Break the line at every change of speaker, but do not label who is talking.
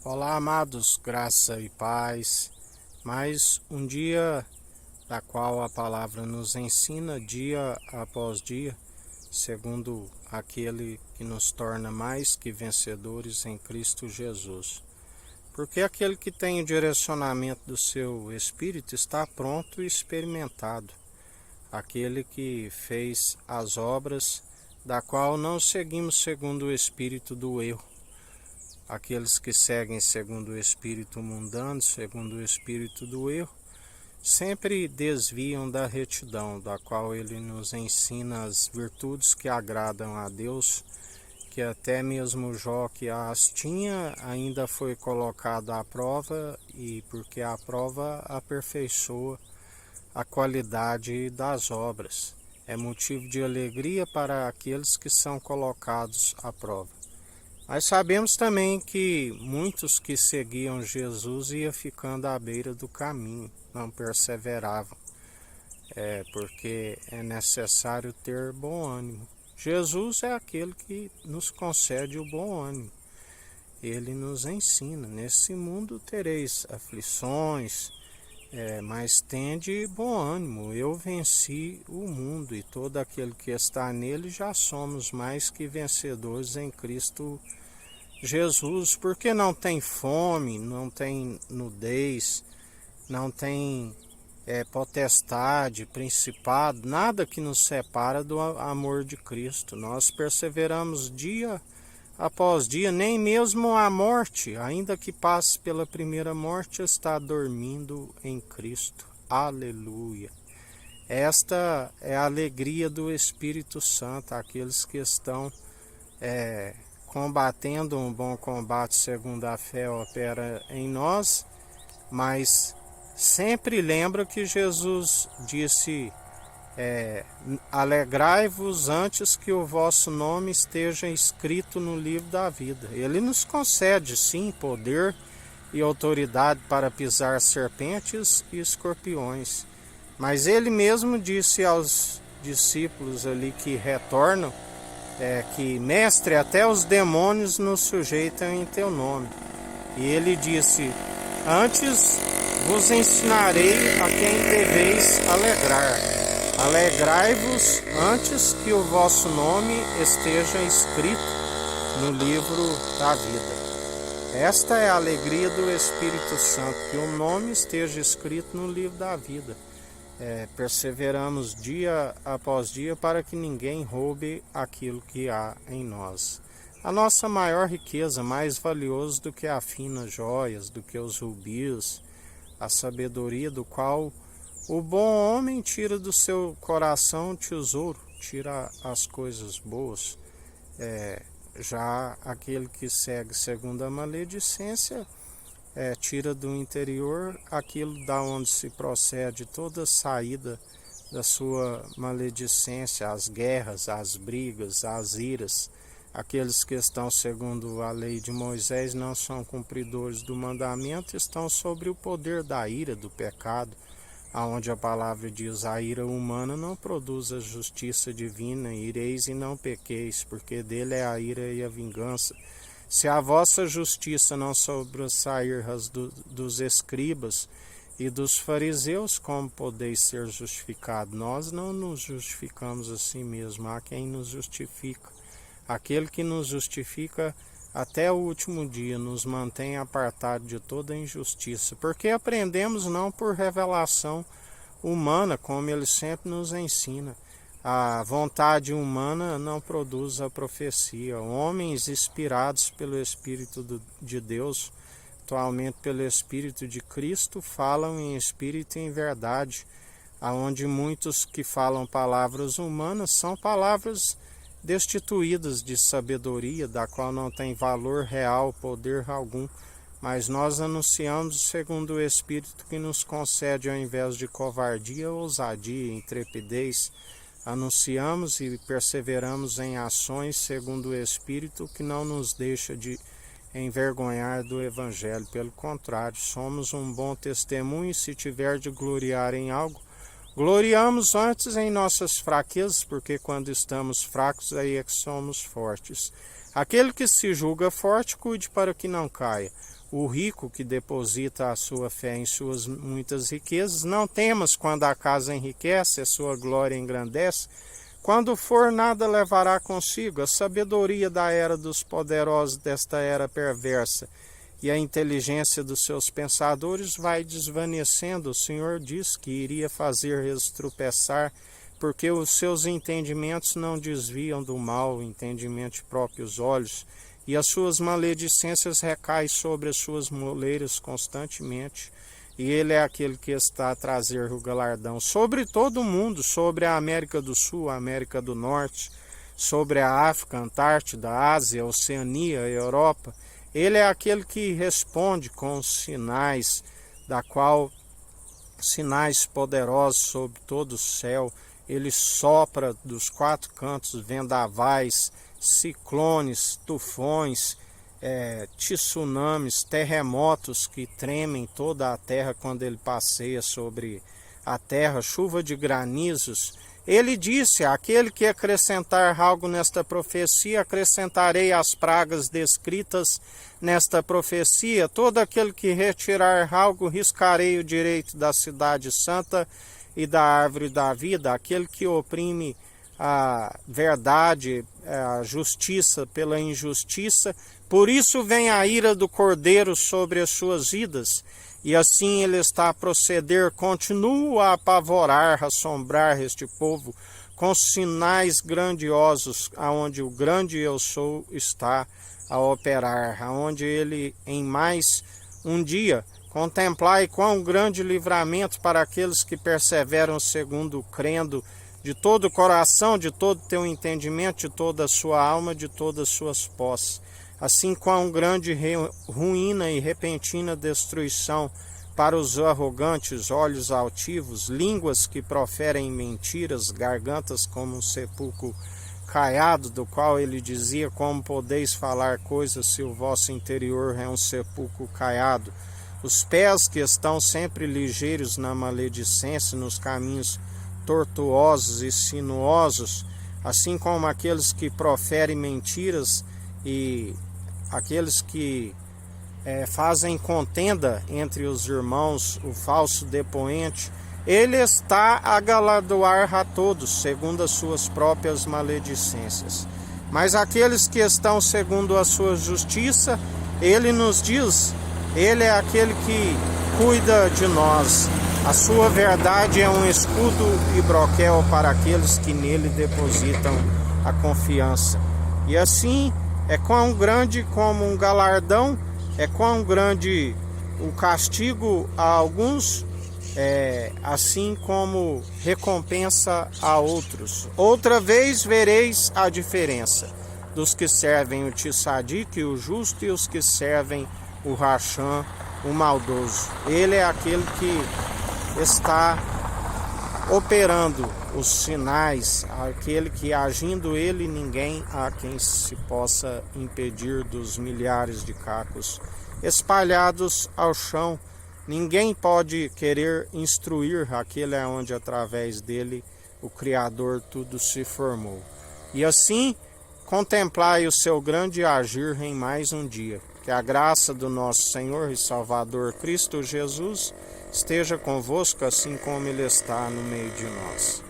Olá, amados, graça e paz. Mais um dia da qual a palavra nos ensina dia após dia, segundo aquele que nos torna mais que vencedores em Cristo Jesus. Porque aquele que tem o direcionamento do seu espírito está pronto e experimentado. Aquele que fez as obras, da qual não seguimos segundo o espírito do erro. Aqueles que seguem segundo o espírito mundano, segundo o espírito do erro, sempre desviam da retidão, da qual ele nos ensina as virtudes que agradam a Deus, que até mesmo Jó, que as tinha, ainda foi colocado à prova, e porque a prova aperfeiçoa a qualidade das obras. É motivo de alegria para aqueles que são colocados à prova. Mas sabemos também que muitos que seguiam Jesus iam ficando à beira do caminho, não perseveravam, porque é necessário ter bom ânimo. Jesus é aquele que nos concede o bom ânimo. Ele nos ensina, nesse mundo tereis aflições, mas tende bom ânimo, eu venci o mundo e todo aquele que está nele já somos mais que vencedores em Cristo Jesus, porque não tem fome, não tem nudez, não tem potestade, principado, nada que nos separa do amor de Cristo. Nós perseveramos dia após dia, nem mesmo a morte, ainda que passe pela primeira morte, está dormindo em Cristo. Aleluia! Esta é a alegria do Espírito Santo, aqueles que estão combatendo um bom combate segundo a fé opera em nós, mas sempre lembra que Jesus disse: alegrai-vos antes que o vosso nome esteja escrito no livro da vida. Ele nos concede, sim, poder e autoridade para pisar serpentes e escorpiões. Mas ele mesmo disse aos discípulos ali que retornam, que, mestre, até os demônios nos sujeitam em teu nome. E ele disse: antes vos ensinarei a quem deveis alegrar. Alegrai-vos antes que o vosso nome esteja escrito no livro da vida. Esta é a alegria do Espírito Santo, que o nome esteja escrito no livro da vida. Perseveramos dia após dia para que ninguém roube aquilo que há em nós. A nossa maior riqueza, mais valiosa do que as finas joias, do que os rubis, a sabedoria do qual o bom homem tira do seu coração o tesouro, tira as coisas boas. Já aquele que segue segundo a maledicência, tira do interior aquilo da onde se procede toda saída da sua maledicência, as guerras, as brigas, as iras. Aqueles que estão segundo a lei de Moisés não são cumpridores do mandamento, estão sobre o poder da ira, do pecado, aonde a palavra diz: a ira humana não produz a justiça divina, ireis e não pequeis, porque dele é a ira e a vingança. Se a vossa justiça não sobressair dos escribas e dos fariseus, como podeis ser justificados? Nós não nos justificamos a si mesmos, há quem nos justifica. Aquele que nos justifica até o último dia, nos mantém apartados de toda injustiça, porque aprendemos não por revelação humana, como ele sempre nos ensina. A vontade humana não produz a profecia. Homens inspirados pelo Espírito de Deus, atualmente pelo Espírito de Cristo, falam em espírito e em verdade, aonde muitos que falam palavras humanas são palavras destituídas de sabedoria, da qual não tem valor real, poder algum. Mas nós anunciamos segundo o Espírito, que nos concede, ao invés de covardia, ousadia, intrepidez. Anunciamos e perseveramos em ações segundo o Espírito, que não nos deixa de envergonhar do Evangelho. Pelo contrário, somos um bom testemunho, e se tiver de gloriar em algo, gloriamos antes em nossas fraquezas, porque quando estamos fracos, aí é que somos fortes. Aquele que se julga forte, cuide para que não caia. o rico que deposita a sua fé em suas muitas riquezas. Não temas quando a casa enriquece, a sua glória engrandece. Quando for, nada levará consigo. A sabedoria da era dos poderosos desta era perversa e a inteligência dos seus pensadores vai desvanecendo. O Senhor disse que iria fazer eles tropeçar, porque os seus entendimentos não desviam do mal, o entendimento de próprios olhos, e as suas maledicências recaem sobre as suas moleiras constantemente. E ele é aquele que está a trazer o galardão sobre todo o mundo, sobre a América do Sul, a América do Norte, sobre a África, a Antártida, a Ásia, a Oceania, a Europa. Ele é aquele que responde com sinais, sinais poderosos sobre todo o céu. Ele sopra dos quatro cantos vendavais, ciclones, tufões, tsunamis, terremotos que tremem toda a terra quando ele passeia sobre a terra, chuva de granizos. Ele disse: aquele que acrescentar algo nesta profecia, acrescentarei as pragas descritas nesta profecia. Todo aquele que retirar algo, riscarei o direito da cidade santa e da árvore da vida. Aquele que oprime a verdade, a justiça pela injustiça. Por isso vem a ira do Cordeiro sobre as suas vidas. E assim ele está a proceder, continua a apavorar, a assombrar este povo com sinais grandiosos, aonde o grande eu sou está a operar, aonde ele em mais um dia contemplai quão grande livramento para aqueles que perseveram segundo crendo de todo o coração, de todo o teu entendimento, de toda a sua alma, de todas as suas posses. Assim quão grande ruína e repentina destruição para os arrogantes, olhos altivos, línguas que proferem mentiras, gargantas como um sepulcro caiado, do qual ele dizia: como podeis falar coisas se o vosso interior é um sepulcro caiado? Os pés que estão sempre ligeiros na maledicência, nos caminhos tortuosos e sinuosos, assim como aqueles que proferem mentiras e aqueles que fazem contenda entre os irmãos, o falso depoente, ele está a galardoar a todos, segundo as suas próprias maledicências. Mas aqueles que estão segundo a sua justiça, ele nos diz, ele é aquele que cuida de nós. A sua verdade é um escudo e broquel para aqueles que nele depositam a confiança. E assim, é quão grande como um galardão, é quão grande o castigo a alguns, assim como recompensa a outros. Outra vez vereis a diferença dos que servem o Tissadique, o justo, e os que servem o Racham, o maldoso. Ele é aquele que está operando os sinais, aquele que agindo ele, ninguém há quem se possa impedir dos milhares de cacos espalhados ao chão. Ninguém pode querer instruir aquele aonde através dele o Criador tudo se formou. E assim contemplai o seu grande agir em mais um dia. Que a graça do nosso Senhor e Salvador Cristo Jesus esteja convosco, assim como Ele está no meio de nós.